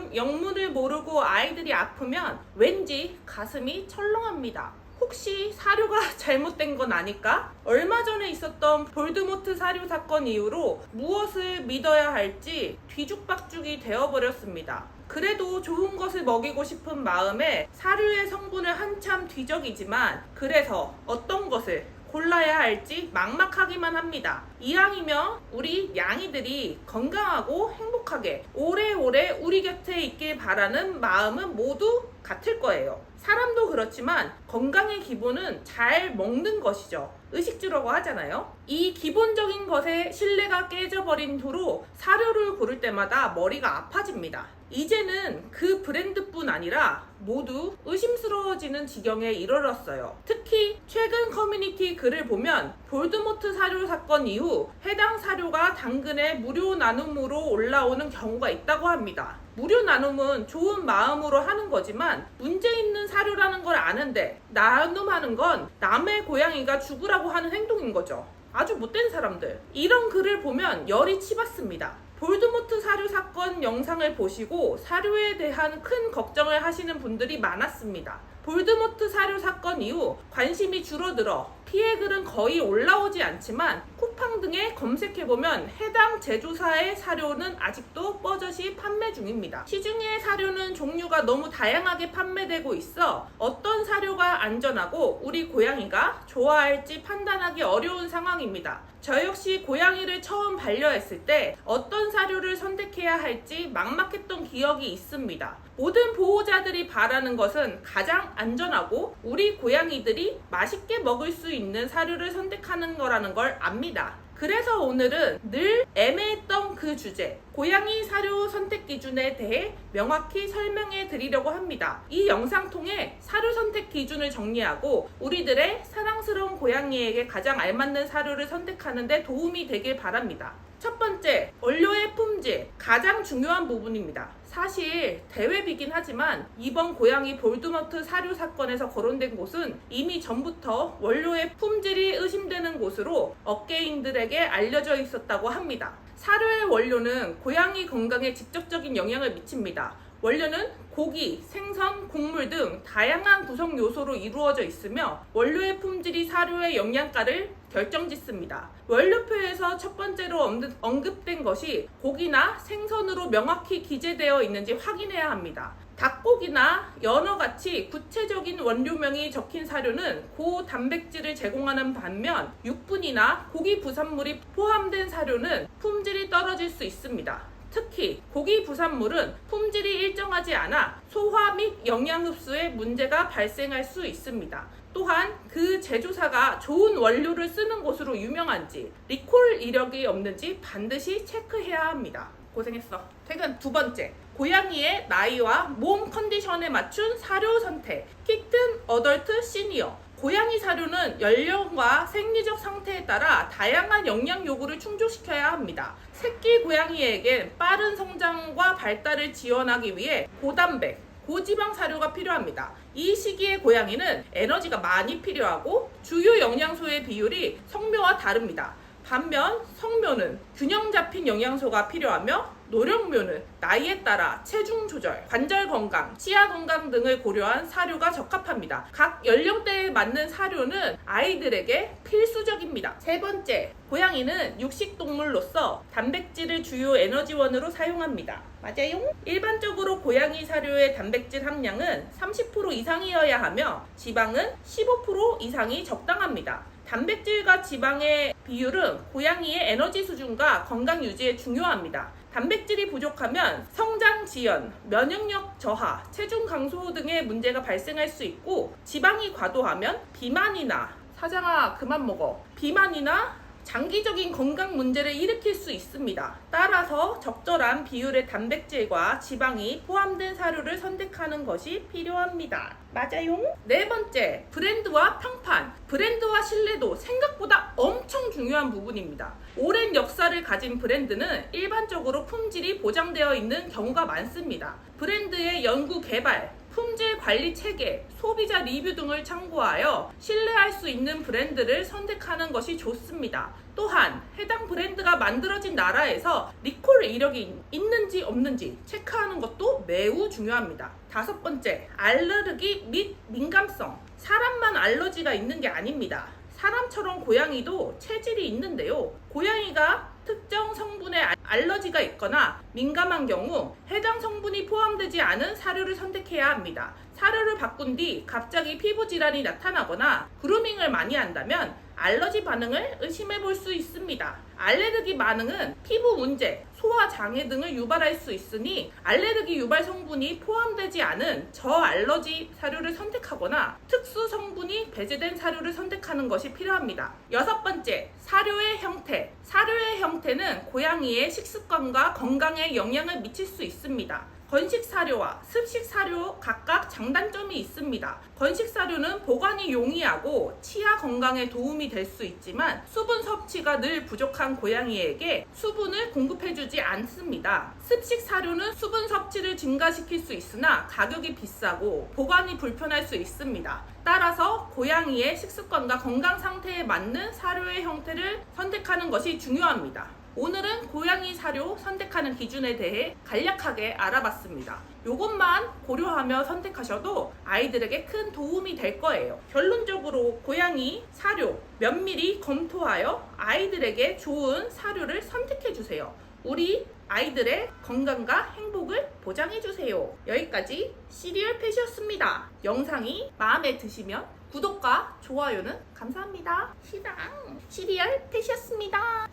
등 영문을 모르고 아이들이 아프면 왠지 가슴이 철렁합니다. 혹시 사료가 잘못된 건 아닐까? 얼마 전에 있었던 볼드모트 사료 사건 이후로 무엇을 믿어야 할지 뒤죽박죽이 되어버렸습니다. 그래도 좋은 것을 먹이고 싶은 마음에 사료의 성분을 한참 뒤적이지만 그래서 어떤 것을 골라야 할지 막막하기만 합니다. 이왕이면 우리 양이들이 건강하고 행복하게 오래오래 우리 곁에 있길 바라는 마음은 모두 같을 거예요. 사람도 그렇지만 건강의 기본은 잘 먹는 것이죠. 의식주라고 하잖아요. 이 기본적인 것에 신뢰가 깨져버린 후로 사료를 고를 때마다 머리가 아파집니다. 이제는 그 브랜드뿐 아니라 모두 의심스러워지는 지경에 이르렀어요. 특히 최근 커뮤니티 글을 보면 볼드모트 사료 사건 이후 해당 사료가 당근에 무료 나눔으로 올라오는 경우가 있다고 합니다. 무료 나눔은 좋은 마음으로 하는 거지만 문제 있는 사료라는 걸 아는데 나눔하는 건 남의 고양이가 죽으라고 하는 행동인 거죠. 아주 못된 사람들. 이런 글을 보면 열이 치받습니다. 볼드모트 사료 사건 영상을 보시고 사료에 대한 큰 걱정을 하시는 분들이 많았습니다. 볼드모트 사료 사건 이후 관심이 줄어들어 피해글은 거의 올라오지 않지만 쿠팡 등에 검색해보면 해당 제조사의 사료는 아직도 뻐젓이 판매 중입니다. 시중의 사료는 종류가 너무 다양하게 판매되고 있어 어떤 사료가 안전하고 우리 고양이가 좋아할지 판단하기 어려운 상황입니다. 저 역시 고양이를 처음 반려했을 때 어떤 사료를 선택해야 할지 막막했던 기억이 있습니다. 모든 보호자들이 바라는 것은 가장 안전하고 우리 고양이들이 맛있게 먹을 수 있는 사료를 선택하는 거라는 걸 압니다. 그래서 오늘은 늘 애매했던 그 주제, 고양이 사료 선택 기준에 대해 명확히 설명해 드리려고 합니다. 이 영상 통해 사료 선택 기준을 정리하고 우리들의 사랑스러운 고양이에게 가장 알맞는 사료를 선택하는 데 도움이 되길 바랍니다. 첫 번째, 원료의 품질, 가장 중요한 부분입니다. 사실 대회비긴 하지만 이번 고양이 볼드모트 사료 사건에서 거론된 곳은 이미 전부터 원료의 품질이 의심되는 곳으로 업계인들에게 알려져 있었다고 합니다. 사료의 원료는 고양이 건강에 직접적인 영향을 미칩니다. 원료는 고기, 생선, 곡물 등 다양한 구성 요소로 이루어져 있으며 원료의 품질이 사료의 영양가를 결정짓습니다. 원료표에서 첫 번째로 언급된 것이 고기나 생선으로 명확히 기재되어 있는지 확인해야 합니다. 닭고기나 연어같이 구체적인 원료명이 적힌 사료는 고단백질을 제공하는 반면 육분이나 고기 부산물이 포함된 사료는 품질이 떨어질 수 있습니다. 특히 고기 부산물은 품질이 일정하지 않아 소화 및 영양 흡수에 문제가 발생할 수 있습니다. 또한 그 제조사가 좋은 원료를 쓰는 곳으로 유명한지 리콜 이력이 없는지 반드시 체크해야 합니다. 고생했어. 퇴근. 두 번째, 고양이의 나이와 몸 컨디션에 맞춘 사료 선택. 키튼, 어덜트, 시니어. 고양이 사료는 연령과 생리적 상태에 따라 다양한 영양 요구를 충족시켜야 합니다. 새끼 고양이에겐 빠른 성장과 발달을 지원하기 위해 고단백, 고지방 사료가 필요합니다. 이 시기의 고양이는 에너지가 많이 필요하고 주요 영양소의 비율이 성묘와 다릅니다. 반면 성묘는 균형 잡힌 영양소가 필요하며 노령묘는 나이에 따라 체중 조절, 관절 건강, 치아 건강 등을 고려한 사료가 적합합니다. 각 연령대에 맞는 사료는 아이들에게 필수적입니다. 세 번째, 고양이는 육식동물로서 단백질을 주요 에너지원으로 사용합니다. 맞아요? 일반적으로 고양이 사료의 단백질 함량은 30% 이상이어야 하며 지방은 15% 이상이 적당합니다. 단백질과 지방의 비율은 고양이의 에너지 수준과 건강 유지에 중요합니다. 단백질이 부족하면 성장 지연, 면역력 저하, 체중 감소 등의 문제가 발생할 수 있고 지방이 과도하면 비만이나 사장아 그만 먹어 비만이나 장기적인 건강 문제를 일으킬 수 있습니다. 따라서 적절한 비율의 단백질과 지방이 포함된 사료를 선택하는 것이 필요합니다. 맞아요? 네 번째, 브랜드와 평판. 브랜드와 신뢰도 생각보다 엄청 중요한 부분입니다. 오랜 역사를 가진 브랜드는 일반적으로 품질이 보장되어 있는 경우가 많습니다. 브랜드의 연구 개발, 품질 관리 체계, 소비자 리뷰 등을 참고하여 신뢰할 수 있는 브랜드를 선택하는 것이 좋습니다. 또한 해당 브랜드가 만들어진 나라에서 리콜 이력이 있는지 없는지 체크하는 것도 매우 중요합니다. 5번째, 알레르기 및 민감성. 사람만 알러지가 있는 게 아닙니다. 사람처럼 고양이도 체질이 있는데요. 고양이가 특정 성분에 알러지가 있거나 민감한 경우 해당 성분이 포함되지 않은 사료를 선택해야 합니다. 사료를 바꾼 뒤 갑자기 피부 질환이 나타나거나 그루밍을 많이 한다면 알러지 반응을 의심해 볼 수 있습니다. 알레르기 반응은 피부 문제, 소화 장애 등을 유발할 수 있으니 알레르기 유발 성분이 포함되지 않은 저알러지 사료를 선택하거나 특수 성분이 배제된 사료를 선택하는 것이 필요합니다. 6번째, 사료의 형태. 사료의 형태는 고양이의 식습관과 건강에 영향을 미칠 수 있습니다. 건식 사료와 습식 사료 각각 장단점이 있습니다. 건식 사료는 보관이 용이하고 치아 건강에 도움이 될 수 있지만 수분 섭취가 늘 부족한 고양이에게 수분을 공급해주지 않습니다. 습식 사료는 수분 섭취를 증가시킬 수 있으나 가격이 비싸고 보관이 불편할 수 있습니다. 따라서 고양이의 식습관과 건강 상태에 맞는 사료의 형태를 선택하는 것이 중요합니다. 오늘은 고양이 사료 선택하는 기준에 대해 간략하게 알아봤습니다. 이것만 고려하며 선택하셔도 아이들에게 큰 도움이 될 거예요. 결론적으로 고양이 사료 면밀히 검토하여 아이들에게 좋은 사료를 선택해주세요. 우리 아이들의 건강과 행복을 보장해주세요. 여기까지 시리얼 펫이었습니다. 영상이 마음에 드시면 구독과 좋아요는 감사합니다. 시리얼 펫이었습니다.